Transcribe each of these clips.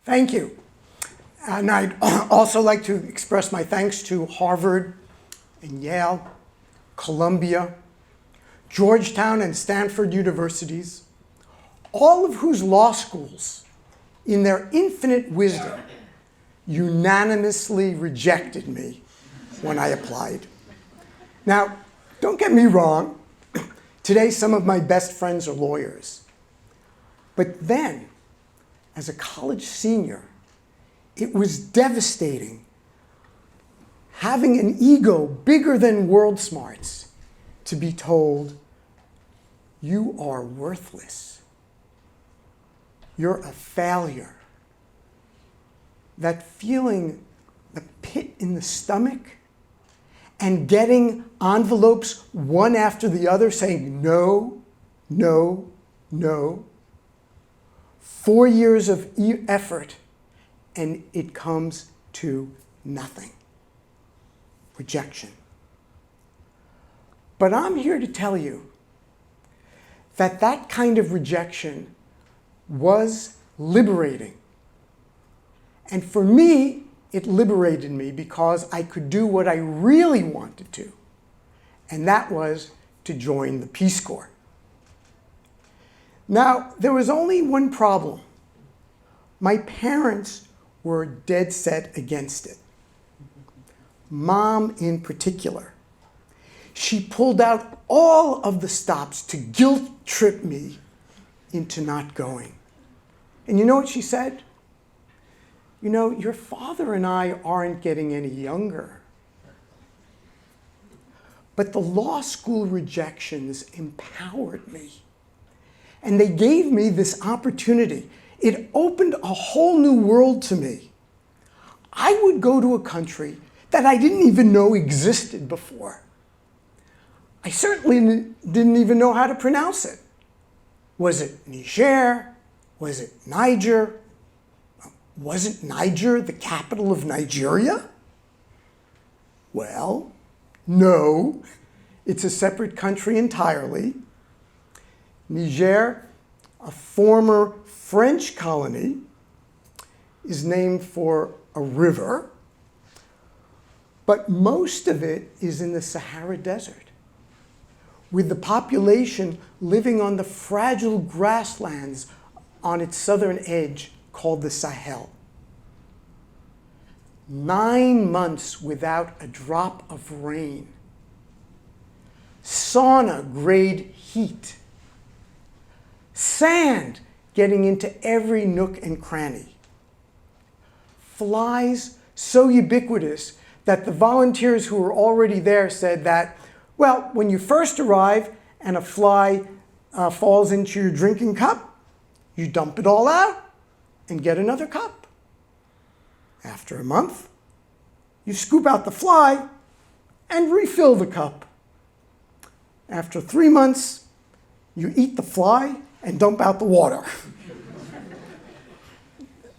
Thank you. And I'd also like to express my thanks to Harvard and Yale, Columbia, Georgetown, and Stanford universities, all of whose law schools, in their infinite wisdom, unanimously rejected me when I applied. Now, don't get me wrong. Today, some of my best friends are lawyers. But then, as a college senior, it was devastating having an ego bigger than world smarts to be told, you are worthless. You're a failure. That feeling, the pit in the stomach, and getting envelopes one after the other saying no, no, no. 4 years of effort, and it comes to nothing. Rejection. But I'm here to tell you that that kind of rejection was liberating. And for me, it liberated me because I could do what I really wanted to, and that was to join the Peace Corps. Now, there was only one problem. My parents were dead set against it. Mom in particular. She pulled out all of the stops to guilt trip me into not going. And you know what she said? You know, your father and I aren't getting any younger. But the law school rejections empowered me. And they gave me this opportunity. It opened a whole new world to me. I would go to a country that I didn't even know existed before. I certainly didn't even know how to pronounce it. Was it Niger? Was it Niger? Wasn't Niger the capital of Nigeria? Well, no. It's a separate country entirely. Niger, a former French colony, is named for a river, but most of it is in the Sahara Desert, with the population living on the fragile grasslands on its southern edge called the Sahel. 9 months without a drop of rain. Sauna-grade heat. Sand getting into every nook and cranny. Flies so ubiquitous that the volunteers who were already there said that, well, when you first arrive and a fly falls into your drinking cup, you dump it all out and get another cup. After a month, you scoop out the fly and refill the cup. After 3 months, you eat the fly and dump out the water.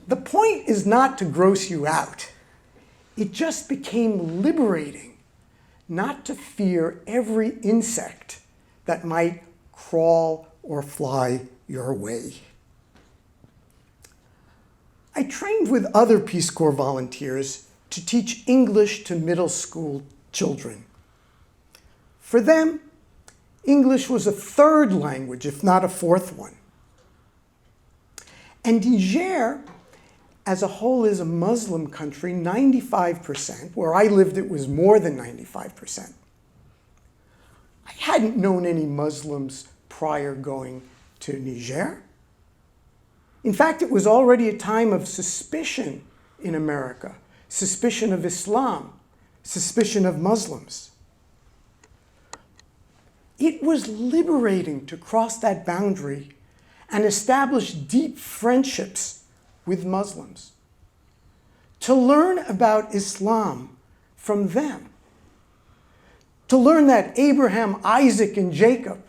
The point is not to gross you out. It just became liberating not to fear every insect that might crawl or fly your way. I trained with other Peace Corps volunteers to teach English to middle school children. For them, English was a third language, if not a fourth one. And Niger, as a whole, is a Muslim country, 95%. Where I lived, it was more than 95%. I hadn't known any Muslims prior going to Niger. In fact, it was already a time of suspicion in America, suspicion of Islam, suspicion of Muslims. It was liberating to cross that boundary and establish deep friendships with Muslims, to learn about Islam from them, to learn that Abraham, Isaac, and Jacob,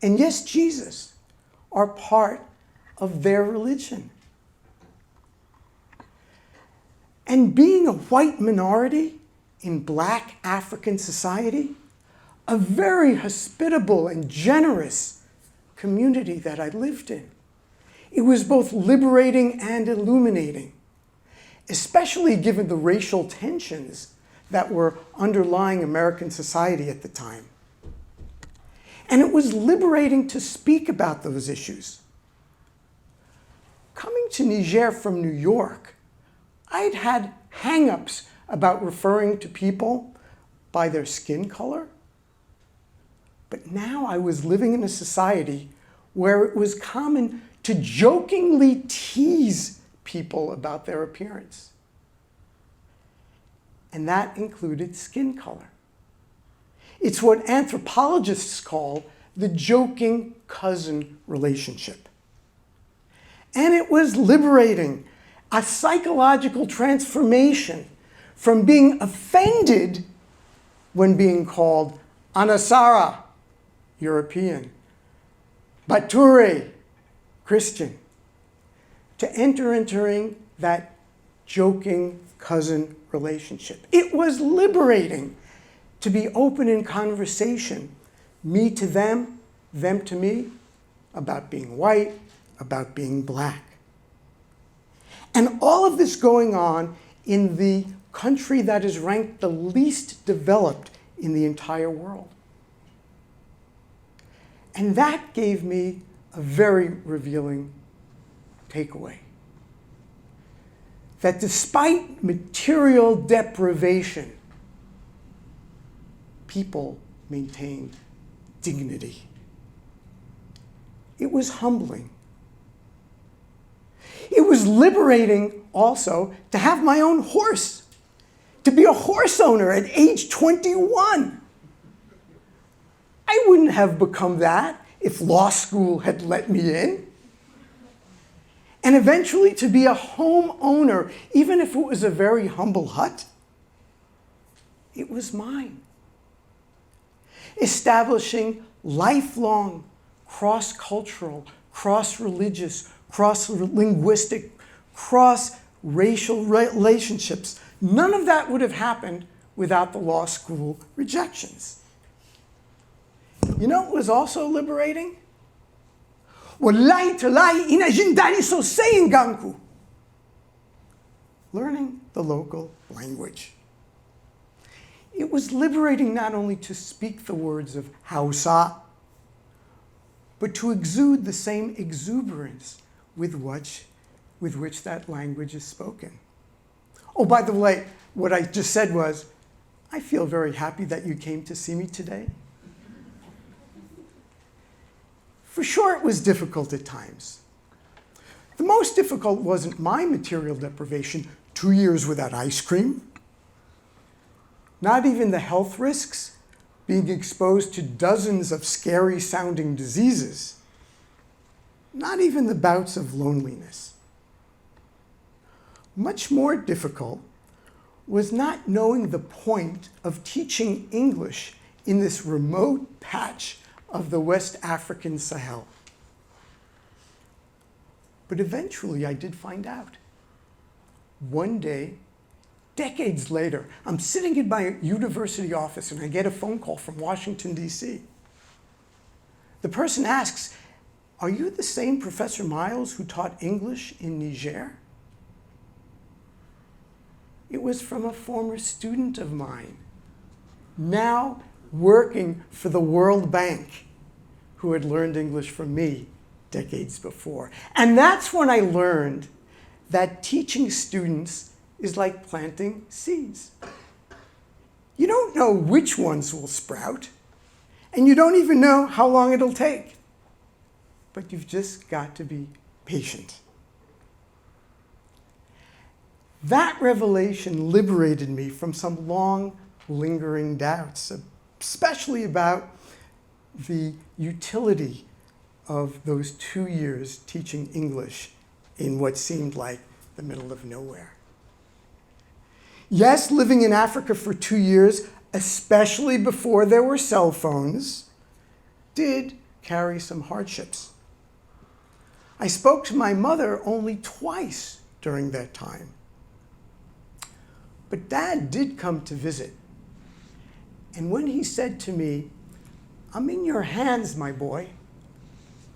and yes, Jesus, are part of their religion. And being a white minority in Black African society, a very hospitable and generous community that I lived in, It was both liberating and illuminating, especially given the racial tensions that were underlying American society at the time. And it was liberating to speak about those issues. Coming to Niger from New York, I'd had hang-ups about referring to people by their skin color. But now I was living in a society where it was common to jokingly tease people about their appearance. And that included skin color. It's what anthropologists call the joking cousin relationship. And it was liberating, a psychological transformation from being offended when being called Anasara, European, Bature, Christian, to entering that joking cousin relationship. It was liberating to be open in conversation, me to them to me, about being white, about being black. And all of this going on in the country that is ranked the least developed in the entire world. And that gave me a very revealing takeaway. That despite material deprivation, people maintained dignity. It was humbling. It was liberating also to have my own horse, to be a horse owner at age 21. I wouldn't have become that if law school had let me in. And eventually to be a homeowner, even if it was a very humble hut, it was mine. Establishing lifelong, cross-cultural, cross-religious, cross-linguistic, cross-racial relationships. None of that would have happened without the law school rejections. You know what was also liberating? Wallahi talahi inajindari so saying ganku. Learning the local language. It was liberating not only to speak the words of Hausa, but to exude the same exuberance with which that language is spoken. Oh, by the way, what I just said was, I feel very happy that you came to see me today. For sure, it was difficult at times. The most difficult wasn't my material deprivation, 2 years without ice cream. Not even the health risks, being exposed to dozens of scary-sounding diseases. Not even the bouts of loneliness. Much more difficult was not knowing the point of teaching English in this remote patch of the West African Sahel. But eventually I did find out. One day, decades later, I'm sitting in my university office and I get a phone call from Washington, D.C. The person asks, "Are you the same Professor Miles who taught English in Niger?" It was from a former student of mine, now working for the World Bank, who had learned English from me decades before. And that's when I learned that teaching students is like planting seeds. You don't know which ones will sprout, and you don't even know how long it'll take. But you've just got to be patient. That revelation liberated me from some long, lingering doubts, especially about the utility of those 2 years teaching English in what seemed like the middle of nowhere. Yes, living in Africa for 2 years, especially before there were cell phones, did carry some hardships. I spoke to my mother only twice during that time. But Dad did come to visit. And when he said to me, "I'm in your hands, my boy.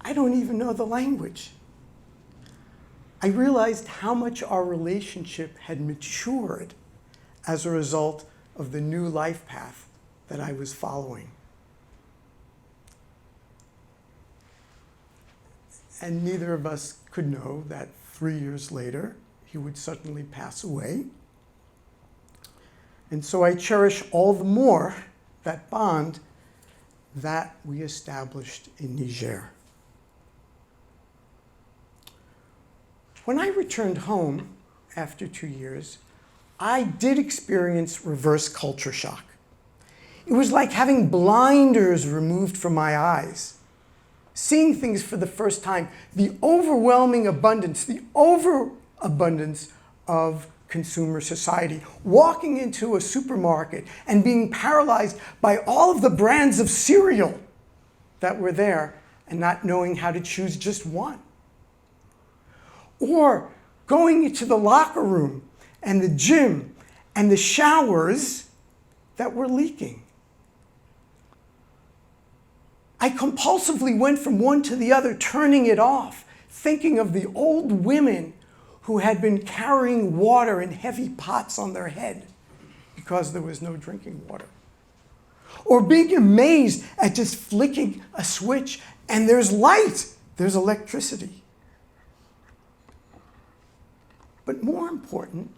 I don't even know the language. I realized how much our relationship had matured as a result of the new life path that I was following. And neither of us could know that 3 years later, he would suddenly pass away. And so I cherish all the more that bond that we established in Niger. When I returned home after 2 years, I did experience reverse culture shock. It was like having blinders removed from my eyes, seeing things for the first time, the overwhelming abundance, the overabundance of consumer society, walking into a supermarket and being paralyzed by all of the brands of cereal that were there and not knowing how to choose just one. Or going into the locker room and the gym and the showers that were leaking. I compulsively went from one to the other, turning it off, thinking of the old women who had been carrying water in heavy pots on their head because there was no drinking water. Or being amazed at just flicking a switch and there's light, there's electricity. But more important,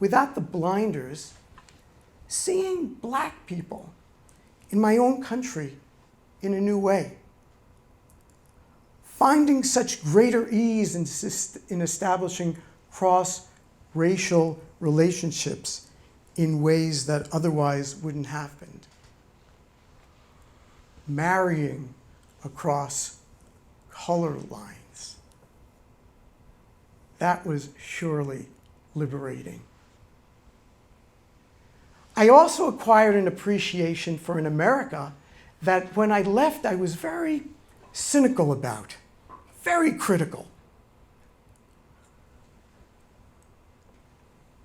without the blinders, seeing black people in my own country in a new way. Finding such greater ease in establishing cross-racial relationships in ways that otherwise wouldn't have happened. Marrying across color lines. That was surely liberating. I also acquired an appreciation for an America that when I left, I was very cynical about, very critical.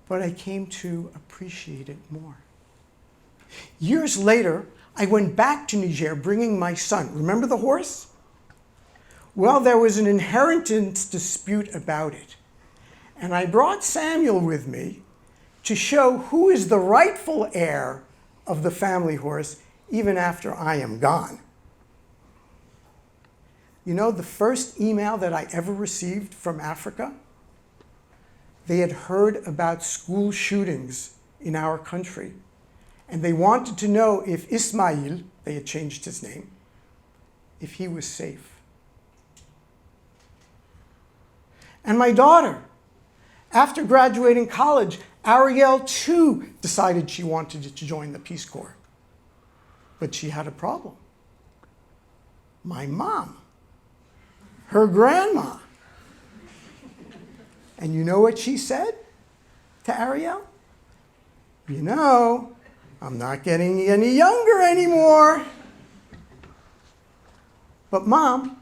But I came to appreciate it more. Years later, I went back to Niger bringing my son. Remember the horse? Well, there was an inheritance dispute about it. And I brought Samuel with me to show who is the rightful heir of the family horse even after I am gone. You know, the first email that I ever received from Africa, they had heard about school shootings in our country, and they wanted to know if Ismail, they had changed his name, if he was safe. And my daughter, after graduating college, Ariel too decided she wanted to join the Peace Corps. But she had a problem. My mom, her grandma. And you know what she said to Ariel? You know, I'm not getting any younger anymore. But Mom,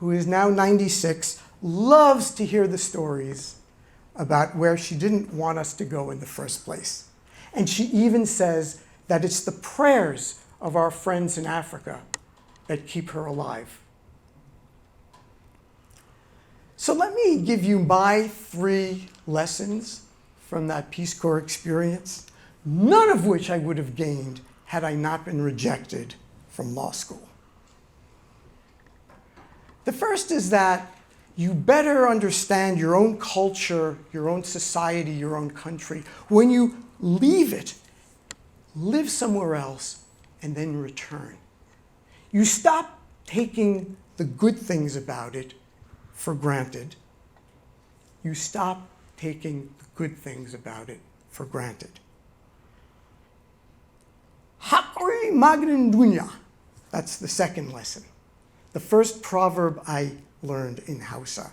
who is now 96, loves to hear the stories about where she didn't want us to go in the first place. And she even says that it's the prayers of our friends in Africa that keep her alive. So let me give you my 3 lessons from that Peace Corps experience, none of which I would have gained had I not been rejected from law school. The first is that you better understand your own culture, your own society, your own country. When you leave it, live somewhere else, and then return. You stop taking the good things about it for granted. You stop taking the good things about it for granted. Hakuri magnin dunya. That's the second lesson. The first proverb I learned in Hausa.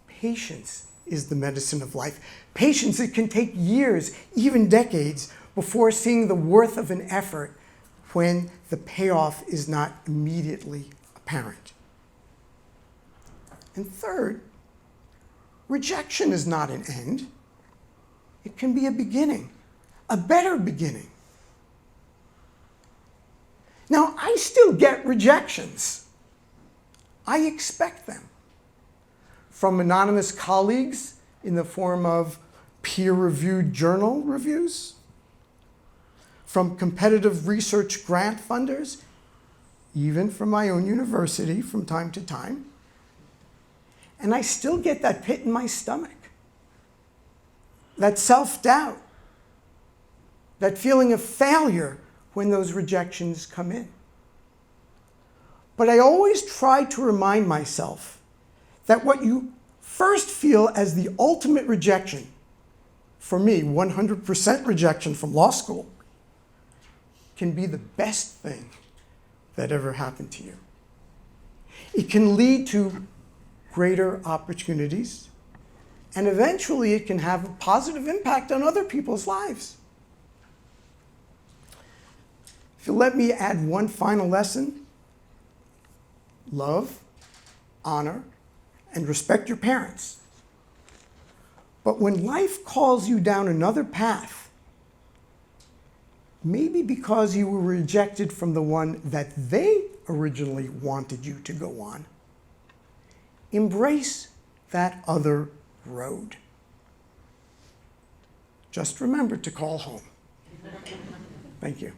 Patience is the medicine of life. Patience, it can take years, even decades, before seeing the worth of an effort when the payoff is not immediately apparent. And third, rejection is not an end. It can be a beginning, a better beginning. Now, I still get rejections. I expect them. from anonymous colleagues in the form of peer-reviewed journal reviews, from competitive research grant funders, even from my own university from time to time. And I still get that pit in my stomach, that self-doubt, that feeling of failure when those rejections come in. But I always try to remind myself that what you first feel as the ultimate rejection, for me, 100% rejection from law school, can be the best thing that ever happened to you. It can lead to greater opportunities, and eventually it can have a positive impact on other people's lives. If you let me add one final lesson, love, honor, and respect your parents. But when life calls you down another path, maybe because you were rejected from the one that they originally wanted you to go on, embrace that other road. Just remember to call home. Thank you.